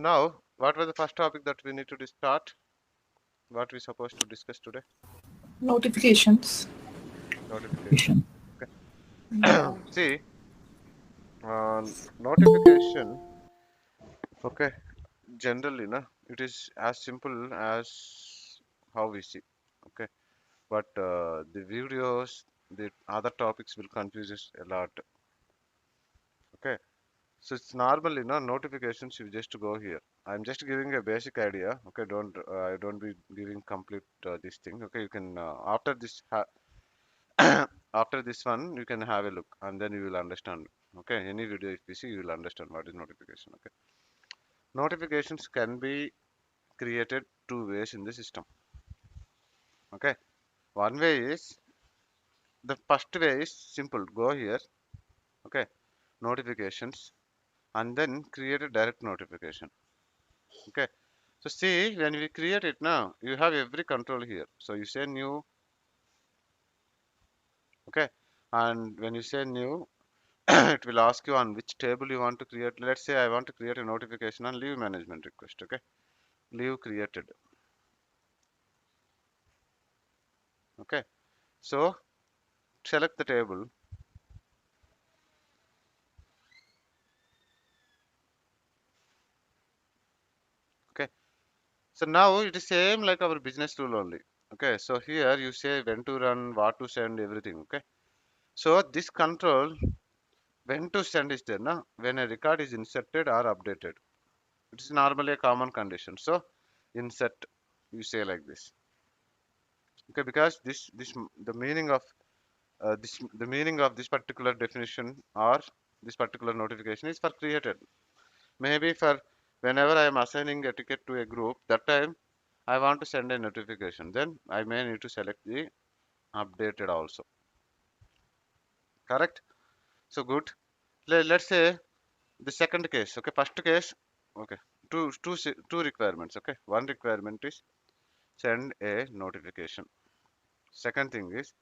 now, what was the first topic that we need to start? What we supposed to discuss today? Notifications. Notification. Okay. Yeah. See, notification. Okay. Generally, no, it is as simple as how we see. Okay. But the videos, the other topics will confuse us a lot. Okay. So it's normal, notifications. You just go here. I'm just giving a basic idea. Okay. Don't be giving complete this thing. Okay. You can after this after this one you can have a look and then you will understand. Okay. Any video if you see you will understand what is notification. Okay. Notifications can be created two ways in the system. Okay. One way is the first way is simple. Go here. Okay. Notifications and then create a direct notification. Okay. So see, when we create it now, you have every control here. So you say new, okay, and when you say new, it will ask you on which table you want to create. Let's say I want to create a notification on leave management request. Okay, leave created. Okay, so select the table. Okay, so now it is same like our business rule only. Okay, so here you say when to run, what to send, everything. Okay, so this control when to send is there now when a record is inserted or updated. It is normally a common condition. So insert you say like this. Okay, because the meaning of the meaning of this particular definition or this particular notification is for created. Maybe for whenever I am assigning a ticket to a group, that time I want to send a notification. Then I may need to select the updated also. Correct? So good. Let's say the second case. Okay, first case. Okay, two requirements. Okay, one requirement is send a notification. Second thing is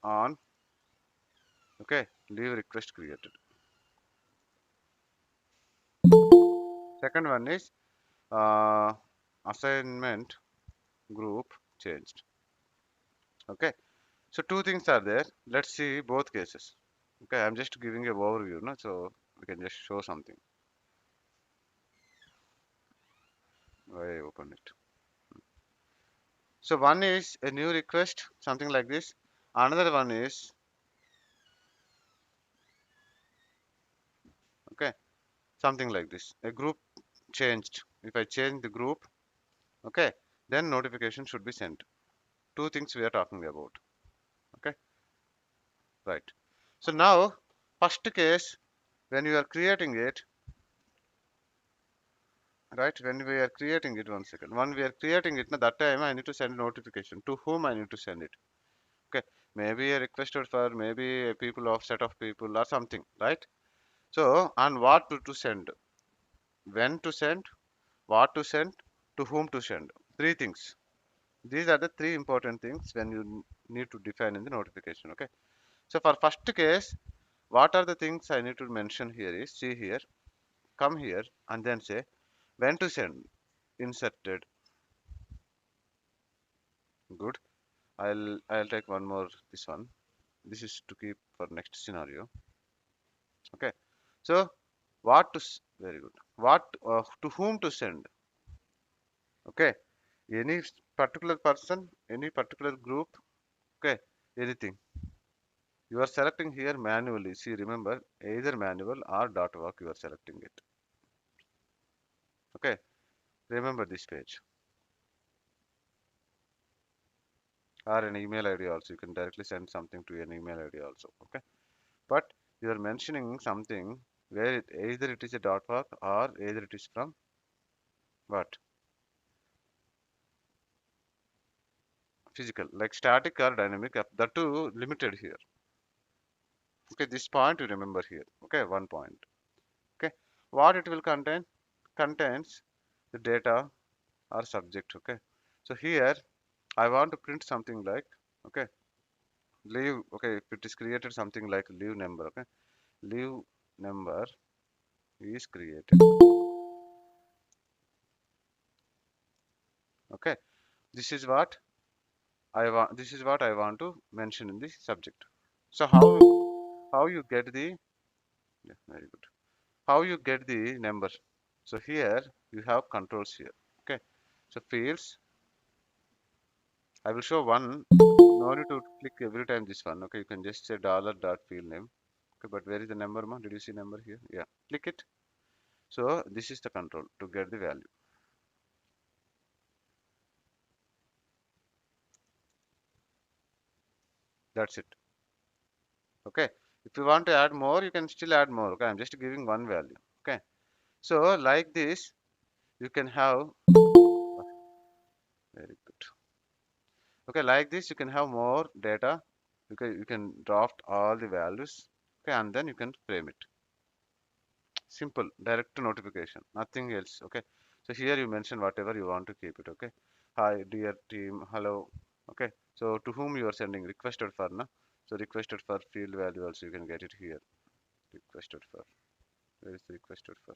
on, okay, leave request created. Second one is uh, assignment group changed. Okay, so two things are there. Let's see both cases. Okay, I'm just giving a overview, no? So we can just show something. I open it. So one is a new request, something like this. Another one is, okay, something like this. A group changed. If I change the group, okay, then notification should be sent. Two things we are talking about. Okay, right. So now, first case, when you are creating it, right, when we are creating it, one second, when we are creating it, now that time I need to send a notification. To whom I need to send it? Okay, maybe a requested for maybe a people of set of people or something, right? So, and what to send, when to send, what to send, to whom to send. Three things. These are the three important things when you need to define in the notification. Okay. So for first case, what are the things I need to mention here is see here, come here and then say when to send, inserted. Good. I'll take one more this one. This is to keep for next scenario. Okay. So what to very good. What to whom to send? Okay. Any particular person, any particular group. Okay. Anything. You are selecting here manually. See, remember either manual or dot work. You are selecting it. Okay. Remember this page or an email ID also. You can directly send something to an email ID also. Okay. But you are mentioning something where either it is a dot work or either it is from what physical like static or dynamic. The two limited here. Okay. This point you remember here. Okay. One point. Okay. What it will contain contains the data or subject. Okay. So here I want to print something like okay leave. Okay, if it is created something like leave number. Okay, leave number is created. This is what I want to mention in the subject. So how you get the, yeah, very good. How you get the number? So here you have controls here. Okay. So fields, I will show one. No need to click every time this one. Okay, you can just say dollar dot field name. Okay, but where is the number, ma? Did you see number here? Yeah, click it. So this is the control to get the value. That's it. Okay. If you want to add more, you can still add more. Okay, I'm just giving one value. Okay. So like this, you can have, very good. Okay, like this, you can have more data. You can draft all the values. Okay, and then you can frame it. Simple, direct to notification, nothing else. Okay, so here you mention whatever you want to keep it. Okay, hi dear team, hello. Okay, so to whom you are sending requested for, na? So requested for field value also you can get it here. Requested for, where is the requested for?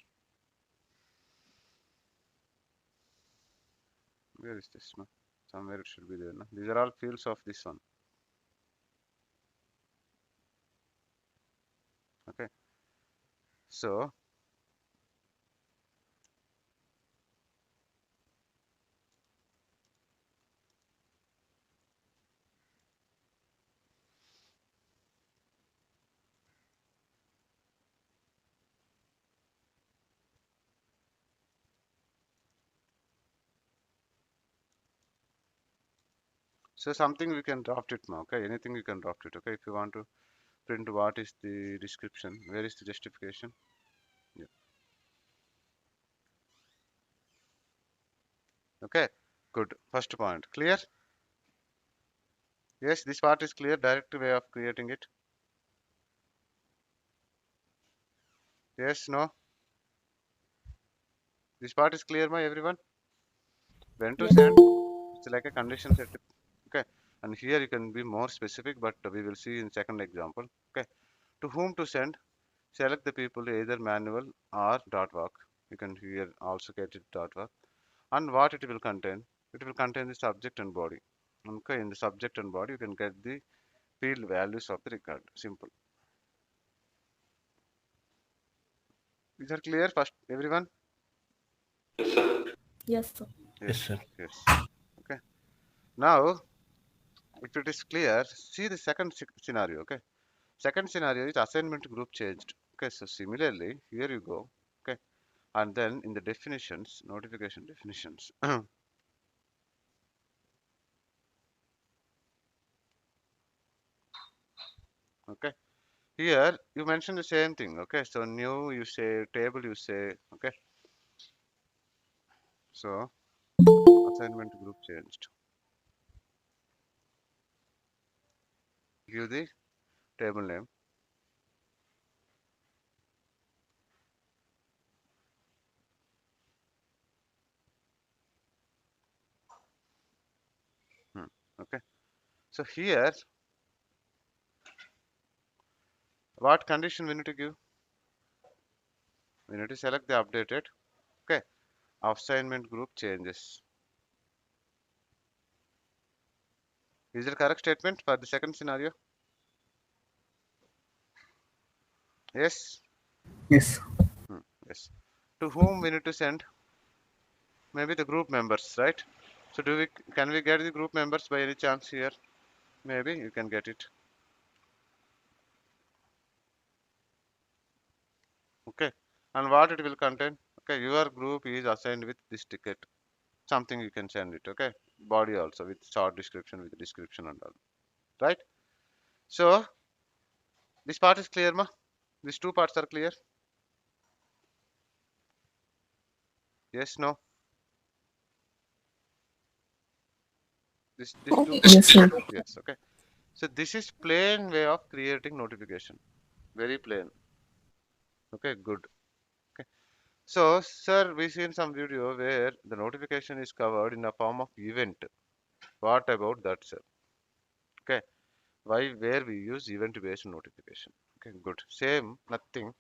Where is this, no? Somewhere it should be there, no? These are all fields of this one. Okay, so something we can draft it now. Okay, anything you can draft it. Okay, if you want to print what is the description, where is the justification? Yeah. Okay, good. First point clear. Yes, this part is clear. Direct way of creating it. Yes, no. This part is clear, my everyone. When to Yes. send? It's like a condition set. Okay, and here you can be more specific, but we will see in second example. Okay, to whom to send? Select the people either manual or dot work. You can here also get it dot work. And what it will contain? It will contain the subject and body. Okay, in the subject and body, you can get the field values of the record. Simple. These are clear first, everyone? Yes, sir. Yes, Yes, sir. yes. Okay. Now, if it is clear, see the second scenario. Okay. Second scenario is assignment group changed. Okay. So similarly, here you go. Okay. And then in the definitions, notification definitions. Okay. Here you mention the same thing. Okay. So new you say, table you say. Okay. So assignment group changed. Give the table name. Hmm. Okay. So here, what condition we need to give? We need to select the updated. Okay. Assignment group changes. Is it correct statement for the second scenario? Yes. Yes. Hmm. Yes. To whom we need to send? Maybe the group members, right? So can we get the group members by any chance here? Maybe you can get it. Okay. And what it will contain? Okay, your group is assigned with this ticket. Something you can send it. Okay. Body also with short description with description and all. Right? So this part is clear, ma? These two parts are clear? Yes, no? This two parts. Yes, sir. Yes, okay. So this is plain way of creating notification. Very plain. Okay, good. Okay. So, sir, we seen some video where the notification is covered in the form of event. What about that, sir? Okay. Why, where we use event-based notification. Okay, good. Same, nothing.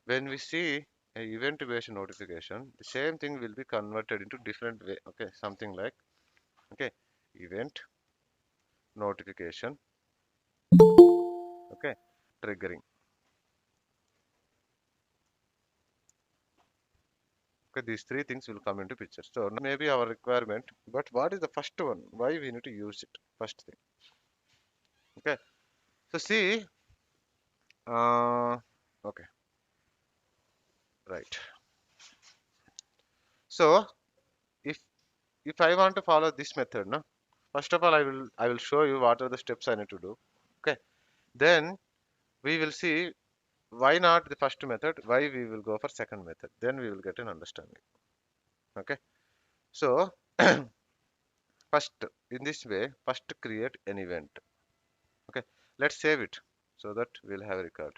When we see a event-based notification, the same thing will be converted into different way. Okay, something like Okay, event notification. Okay, triggering. Okay, these three things will come into picture. So maybe our requirement, but what is the first one? Why we need to use it? First thing. Okay, so see, okay, right. So if I want to follow this method, no, first of all, I will show you what are the steps I need to do. Okay, then we will see why not the first method, why we will go for second method. Then we will get an understanding. Okay, so first in this way, first create an event. Okay, let's save it so that we'll have a record.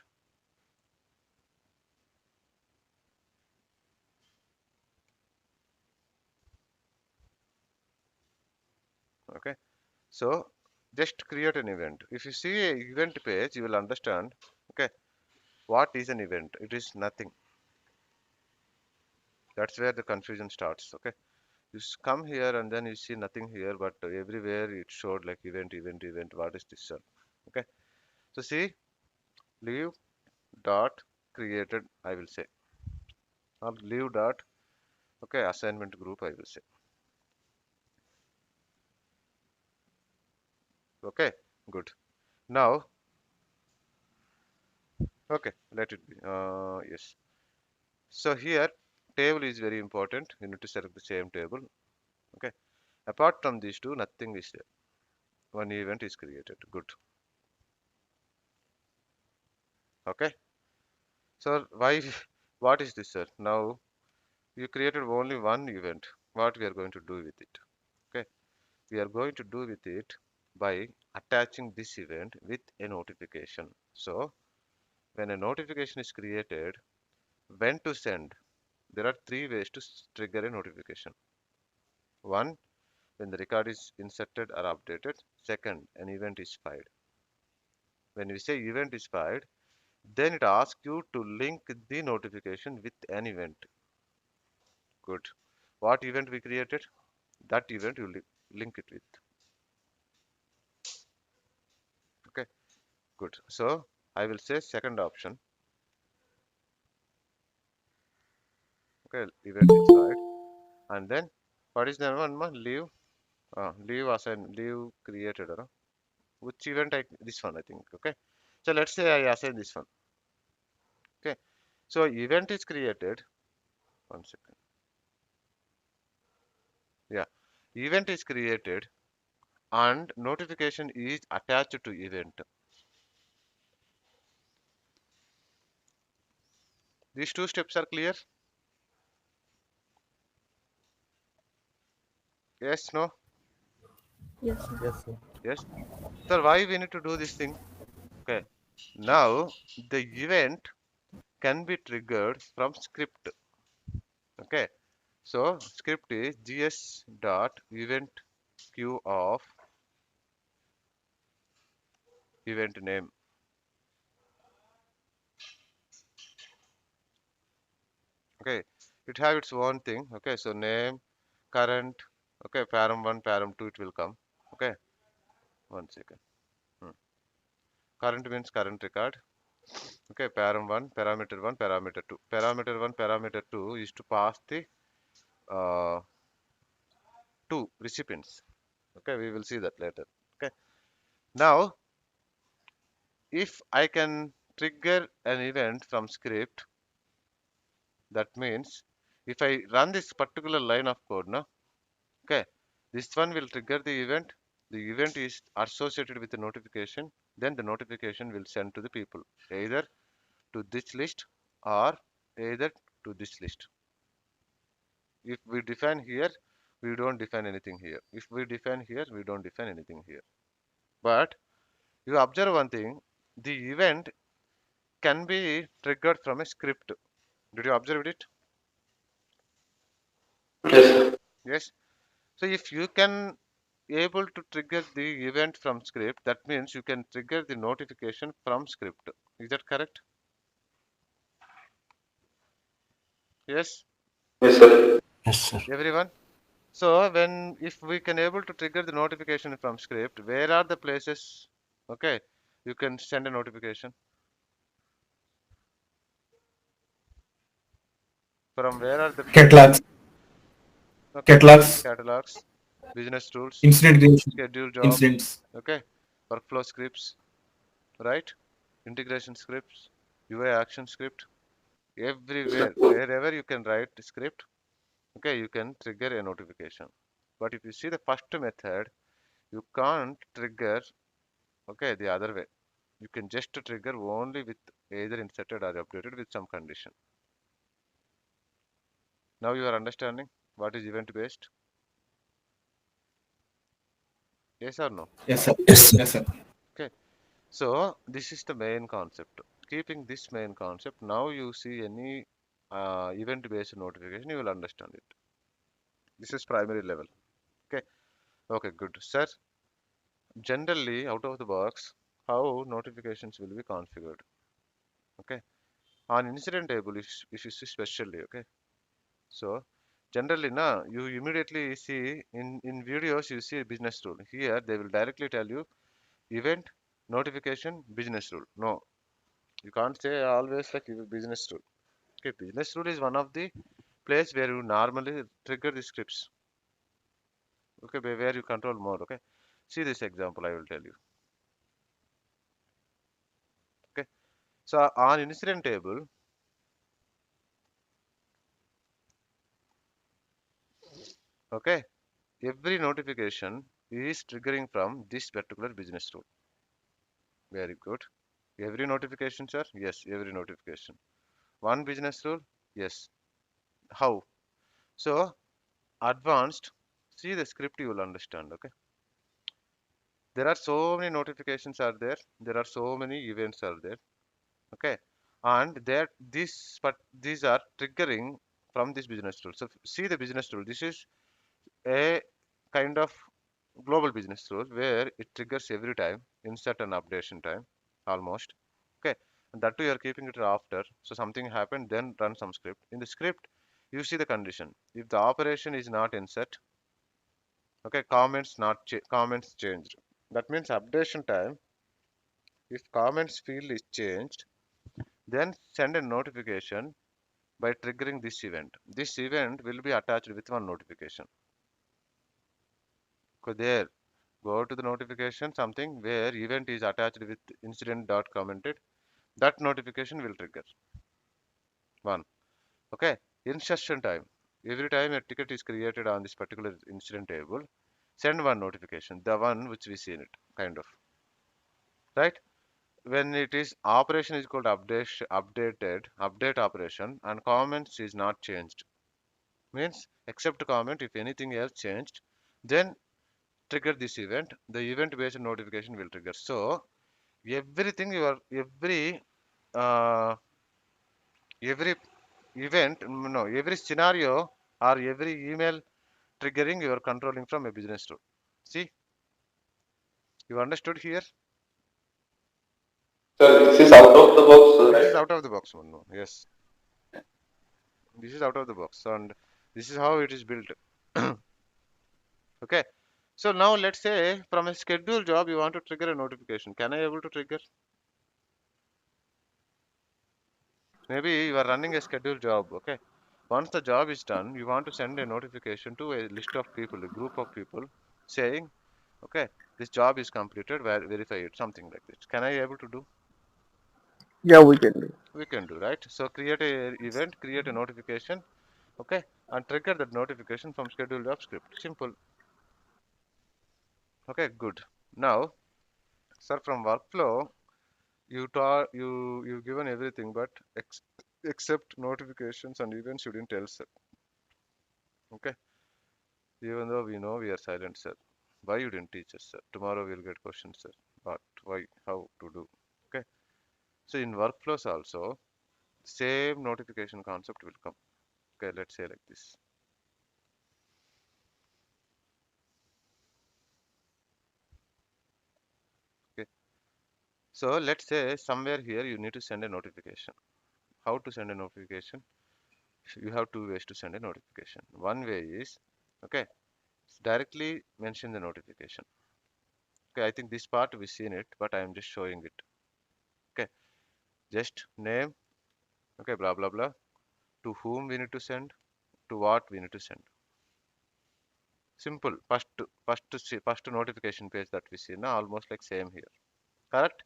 Okay, so just create an event. If you see a event page, you will understand. Okay, what is an event? It is nothing. That's where the confusion starts. Okay, come here and then you see nothing here, but everywhere it showed like event, event, event. What is this, sir? Okay, so see, leave dot created, I will say, or leave dot, okay, assignment group, I will say. Okay, good. Now, okay, let it be. Yes. So here, table is very important. You need to select the same table. Okay. Apart from these two, nothing is there. One event is created. Good. Okay. So why? What is this, sir? Now you created only one event. What we are going to do with it? Okay. We are going to do with it by attaching this event with a notification. So when a notification is created, when to send? There are three ways to trigger a notification. One, when the record is inserted or updated. Second, an event is fired. When we say event is fired, then it asks you to link the notification with an event. Good. What event we created? That event you link it with. Okay, good. So I will say second option. Okay, event is fired. And then what is the one more? Leave. Leave assign leave created. Which event this one I think. Okay. So let's say I assign this one. Okay. So event is created. One second. Yeah. Event is created and notification is attached to event. These two steps are clear? Yes, no? Yes, sir. Yes, sir. Yes. So why we need to do this thing? Okay. Now the event can be triggered from script. Okay. So script is gs dot event queue of event name. Okay. It have its own thing. Okay. So name, current. Okay. Param1, param2 it will come. Okay. One second. Hmm. Current means current record. Okay, parameter 1, parameter 2. Parameter 1, parameter 2 is to pass the uh, two recipients. Okay, we will see that later. Okay, now if I can trigger an event from script, that means if I run this particular line of code, no, okay, this one will trigger the event. The event is associated with the notification. Then the notification will send to the people, either to this list or either to this list. If we define here, we don't define anything here. If we define here, we don't define anything here. But you observe one thing, the event can be triggered from a script. Did you observe it? Yes. Yes. So if you can able to trigger the event from script, that means you can trigger the notification from script. Is that correct? Yes. Yes, sir. Yes, sir. Everyone? So when if we can able to trigger the notification from script, where are the places? Okay, you can send a notification from where are the places? Catalogs, Okay, catalogs, catalogs, business tools, incident creation, schedule job. incidents. Okay, workflow scripts, right? Integration scripts, UI action script. Everywhere, wherever you can write the script, okay, you can trigger a notification. But if you see the first method, you can't trigger, okay, the other way. You can just trigger only with either inserted or updated with some condition. Now you are understanding what is event based? Yes or no? Yes, sir. Yes, sir. Yes, sir. Okay. So this is the main concept. Keeping this main concept, now you see any event based notification, you will understand it. This is primary level. Okay. Okay, good. Sir, generally out of the box, how notifications will be configured? Okay. On incident table, if you see specially, okay. So generally now you immediately see in videos you see business rule. Here they will directly tell you event notification business rule. No, you can't say always like business rule. Okay, business rule is one of the place where you normally trigger the scripts. Okay, where you control more. Okay, see this example I will tell you. Okay, so on incident table, okay, every notification is triggering from this particular business rule. Very good. Every notification, sir? Yes, every notification. One business rule? Yes. How? So, advanced, see the script you will understand, okay? There are so many notifications are there. There are so many events are there, okay? And there, but these are triggering from this business rule. So, see the business rule. This is a kind of global business rule where it triggers every time in certain updation time, almost. Okay, and that too you are keeping it after. So something happened, then run some script. In the script, you see the condition. If the operation is not in set, okay, comments changed. That means updation time. If comments field is changed, then send a notification by triggering this event. This event will be attached with one notification. So there, go to the notification something where event is attached with incident dot commented. That notification will trigger one. Okay, insertion time. Every time a ticket is created on this particular incident table, send one notification, the one which we see in it, kind of, right? When it is operation is called update operation, and comments is not changed, means except comment. If anything else changed, then trigger this event. The event based notification will trigger. So everything your uh, every every scenario or every email triggering you are controlling from a business tool. See, you understood here? Sir, this is out of the box, This is right? out of the box one. No, yes, this is out of the box, and this is how it is built. Okay. So now let's say from a schedule job you want to trigger a notification. Can I able to trigger? Maybe you are running a scheduled job. Okay. Once the job is done, you want to send a notification to a list of people, a group of people, saying, okay, this job is completed, verify it, something like this. Can I able to do? Yeah, we can do. We can do, right? So create a event, create a notification, okay, and trigger that notification from scheduled job script. Simple. Okay, good. Now, sir, from workflow, you given everything, but except notifications and events you didn't tell, sir. Okay, even though we know we are silent, sir. Why you didn't teach us, sir? Tomorrow we'll get questions, sir. What, why, how to do? Okay. So in workflows also, same notification concept will come. Okay, let's say like this. Okay. So let's say somewhere here you need to send a notification. How to send a notification? You have two ways to send a notification. One way is, okay, directly mention the notification. Okay, I think this part we've seen it, but I am just showing it. Okay, just name. Okay, blah blah blah. To whom we need to send, to what we need to send. Simple. First notification page that we see now, almost like same here. Correct?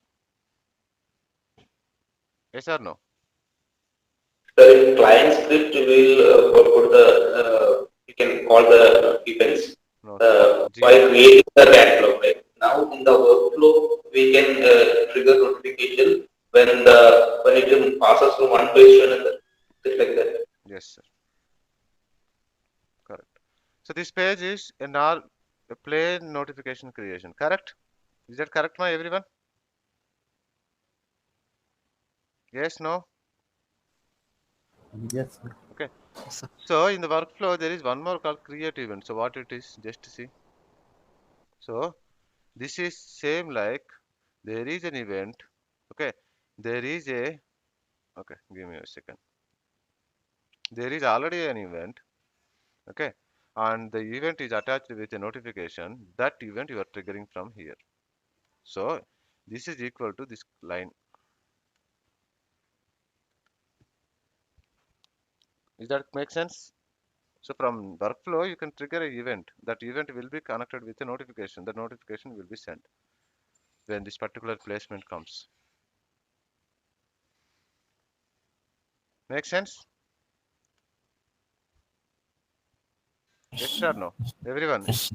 Yes or no? So in client script, we will put the, you can call the events No, sir. while Gmail. creating the catalog. Right? Now in the workflow, we can trigger notification when it passes from one page to another, just like that. Yes, sir. Correct. So this page is a plain notification creation. Correct? Is that correct, my everyone? Yes, no? Yes, sir. Okay. Yes, sir. So in the workflow, there is one more called create event. So what it is, just see. So this is same like there is an event. Okay. There is a, okay, give me a second. There is already an event. Okay. And the event is attached with a notification. That event you are triggering from here. So this is equal to this line. Is that make sense? So from workflow, you can trigger an event. That event will be connected with a notification. The notification will be sent when this particular placement comes. Make sense? Yes or no? Everyone? Yes.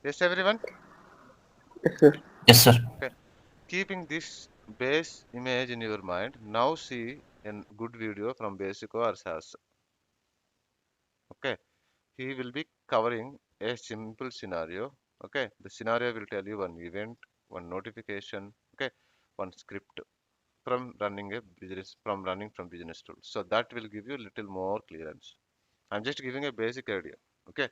Yes, everyone? Yes, sir. Yes, sir. Okay. Keeping this base image in your mind, now see a good video from Basico or SAS. Okay. He will be covering a simple scenario. Okay. The scenario will tell you one event, one notification, okay, one script from running from business tools. So that will give you a little more clearance. I'm just giving a basic idea. Okay.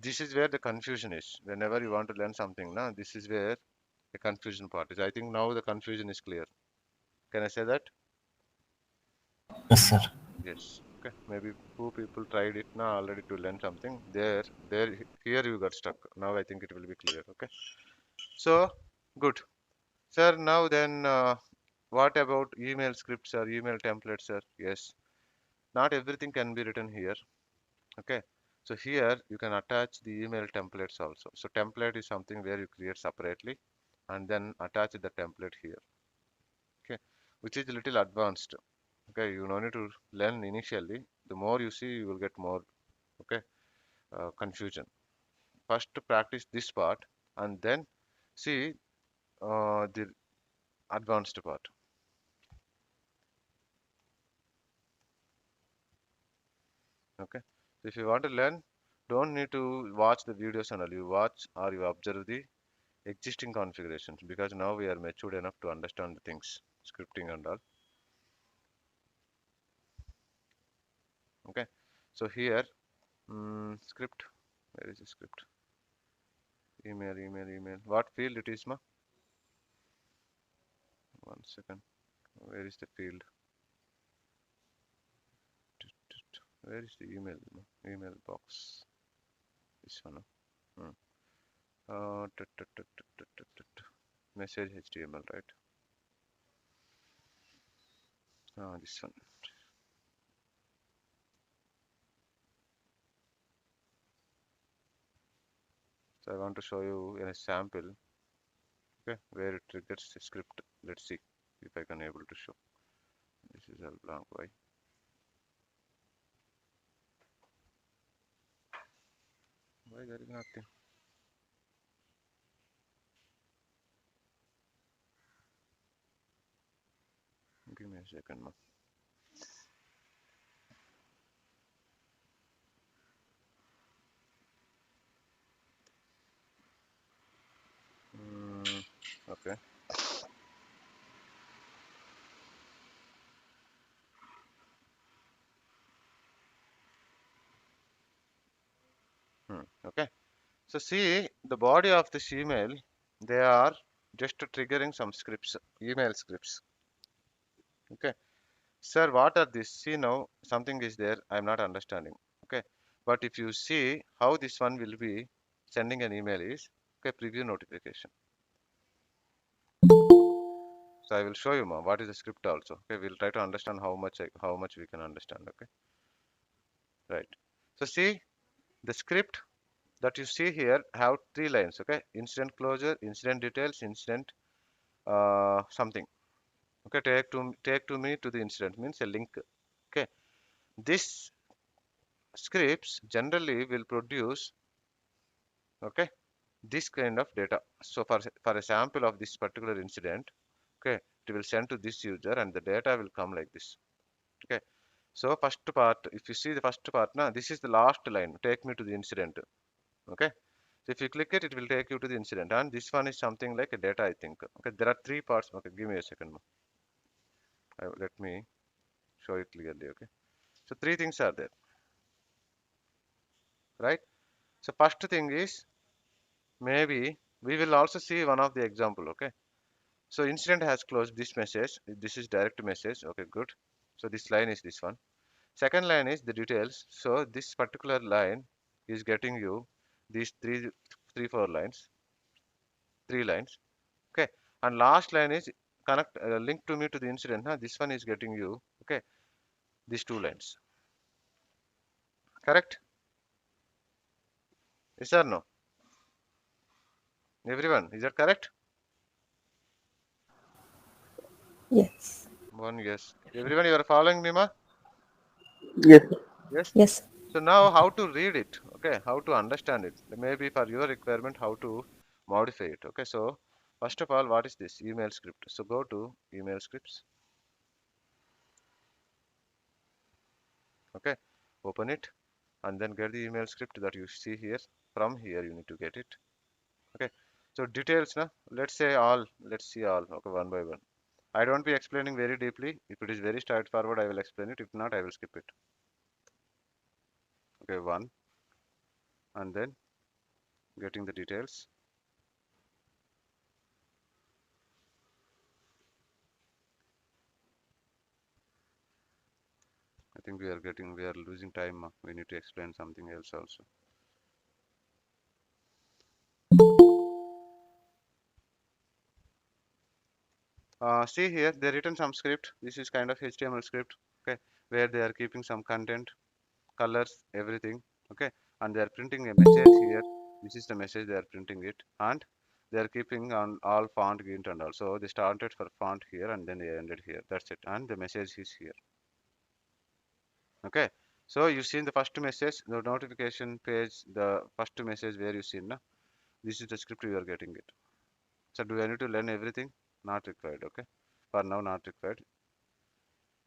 This is where the confusion is. Whenever you want to learn something, now this is where the confusion part is. I think now the confusion is clear. Can I say that? Yes, sir. Yes. Okay. Maybe two people tried it now already to learn something. Here you got stuck. Now I think it will be clear. Okay. So good. Sir, now then, what about email scripts or email templates, sir? Yes. Not everything can be written here. Okay. So here you can attach the email templates also. So template is something where you create separately and then attach the template here. Okay. Which is a little advanced. Okay. You don't need to learn initially. The more you see, you will get more, okay, confusion. First practice this part and then see the advanced part. Okay. So if you want to learn, don't need to watch the videos and all. You watch or you observe the existing configurations because now we are matured enough to understand the things, scripting and all. Okay. So here, script. Where is the script? Email. What field it is, ma? One second. Where is the field? Where is the email? Ma? Email box. This one. Hmm. Message HTML, right? This one. So I want to show you in a sample, okay, where it triggers the script. Let's see if I can able to show. This is a blank. Why there is nothing? Give me a second, ma. Okay. Okay. So see the body of this email, they are just triggering some scripts, email scripts. Okay. Sir, what are these? See now, something is there. I'm not understanding. Okay. But if you see how this one will be sending an email is, okay, preview notification. So I will show you more what is the script also. Okay, we'll try to understand how much we can understand. Okay, right. So see the script that you see here have 3 lines. Okay, incident closure, incident details, incident something. Okay, take to me to the incident means a link. Okay, this scripts generally will produce, okay, this kind of data. So for a sample of this particular incident, okay, it will send to this user and the data will come like this. Okay, so first part, if you see the first part now, this is the last line, take me to the incident. Okay, so if you click it, it will take you to the incident, and this one is something like a data, I think. Okay, there are 3 parts. Okay, give me a second. Let me show it clearly. Okay, so 3 things are there, right? So first thing is, maybe we will also see one of the example. Okay, so incident has closed this message. This is direct message. Okay, good. So this line is this one. Second line is the details. So this particular line is getting you these 4 lines, 3 lines. Okay, and last line is connect link to me to the incident. Huh? This one is getting you, okay, these 2 lines. Correct? Yes or no? Everyone, is that correct? Yes. One yes. Everyone, you are following me, ma? Yes. Yes. Yes. So now how to read it? Okay, how to understand it? Maybe for your requirement, how to modify it? Okay, so first of all, what is this email script? So go to email scripts. Okay, open it and then get the email script that you see here. From here, you need to get it. Okay, so details now. Let's see all. Okay, one by one. I don't be explaining very deeply. If it is very straightforward, I will explain it. If not, I will skip it. Okay, one, and then getting the details. I think we are losing time. We need to explain something else also. See here, they written some script. This is kind of HTML script. Okay, where they are keeping some content, colors, everything. Okay, and they are printing a message here. This is the message they are printing it, and they are keeping on all font gint and also they started for font here and then they ended here. That's it, and the message is here. Okay, so you seen the first message, the notification page, the first message where you seen na, this is the script you are getting it. So do I need to learn everything? Not required. Okay, for now not required.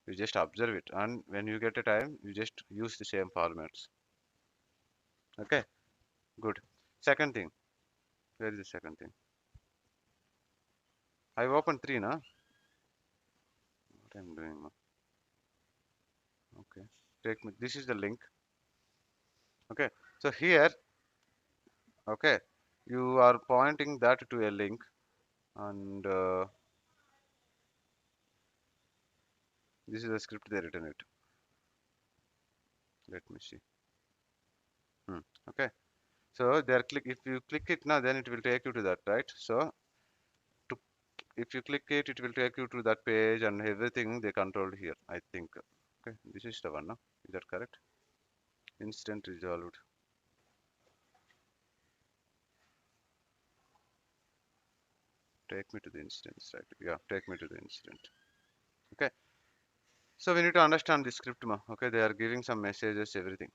You just observe it, and when you get a time, you just use the same formats. Okay, good. Second thing, where is the second thing? I've opened 3 now. What I'm doing now? Okay, take me. This is the link. Okay, so here, okay, you are pointing that to a link, and this is the script they written it. Let me see. Okay, so there click. If you click it now, then it will take you to that, right? So to if you click it, it will take you to that page and everything they controlled here. I think. Okay, this is the one. No? Is that correct? Instant resolved. Take me to the instance, right? Yeah, take me to the incident. Okay, so we need to understand the script. Okay, they are giving some messages, everything.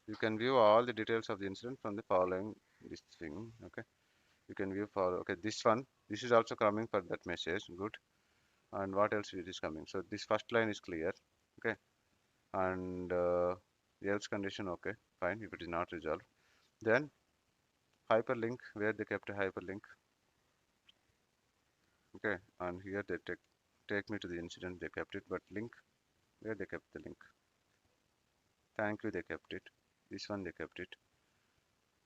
You can view all the details of the incident from the following this thing. Okay, you can view for, okay, this one. This is also coming for that message. Good. And what else is coming? So this first line is clear. Okay, and the else condition. Okay, fine. If it is not resolved, then hyperlink, where they kept a hyperlink. Okay, and here they take me to the incident. They kept it, but link, where they kept the link. Thank you, they kept it. This one they kept it.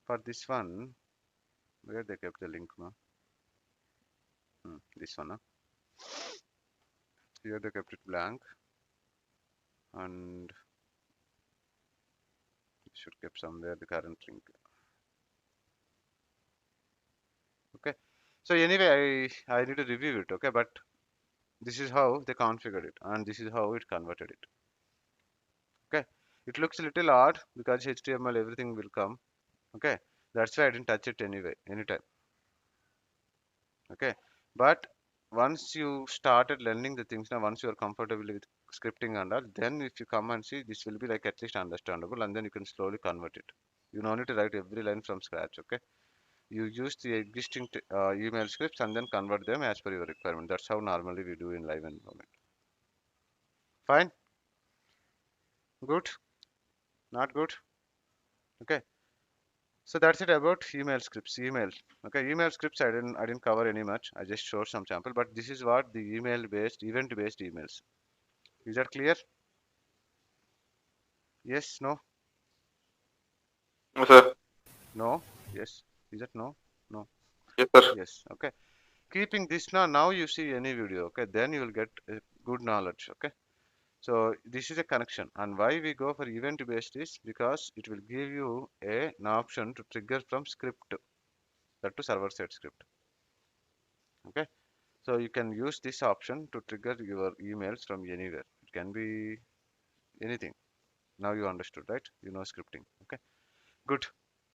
For this one, where they kept the link, no? This one, no? Here they kept it blank, and should keep somewhere the current link. Okay. So anyway, I need to review it. Okay, but this is how they configured it, and this is how it converted it. Okay. It looks a little odd because HTML everything will come. Okay. That's why I didn't touch it anyway, anytime. Okay. But once you started learning the things now, once you are comfortable with scripting and all, then if you come and see, this will be like at least understandable, and then you can slowly convert it. You don't need to write every line from scratch. Okay. You use the existing email scripts and then convert them as per your requirement. That's how normally we do in live environment. Fine. Good. Not good. Okay. So that's it about email scripts. Email. Okay. Email scripts I didn't cover any much. I just showed some sample. But this is what the email based event based emails. Is that clear? Yes. No. Yes, sir. No. Yes. Is that no? No. Yes, sir. Yes. Okay. Keeping this now you see any video. Okay. Then you will get good knowledge. Okay. So this is a connection, and why we go for event based is because it will give you an option to trigger from script, that to server side script. Okay, so you can use this option to trigger your emails from anywhere. It can be anything. Now you understood, right? You know scripting. Okay, good.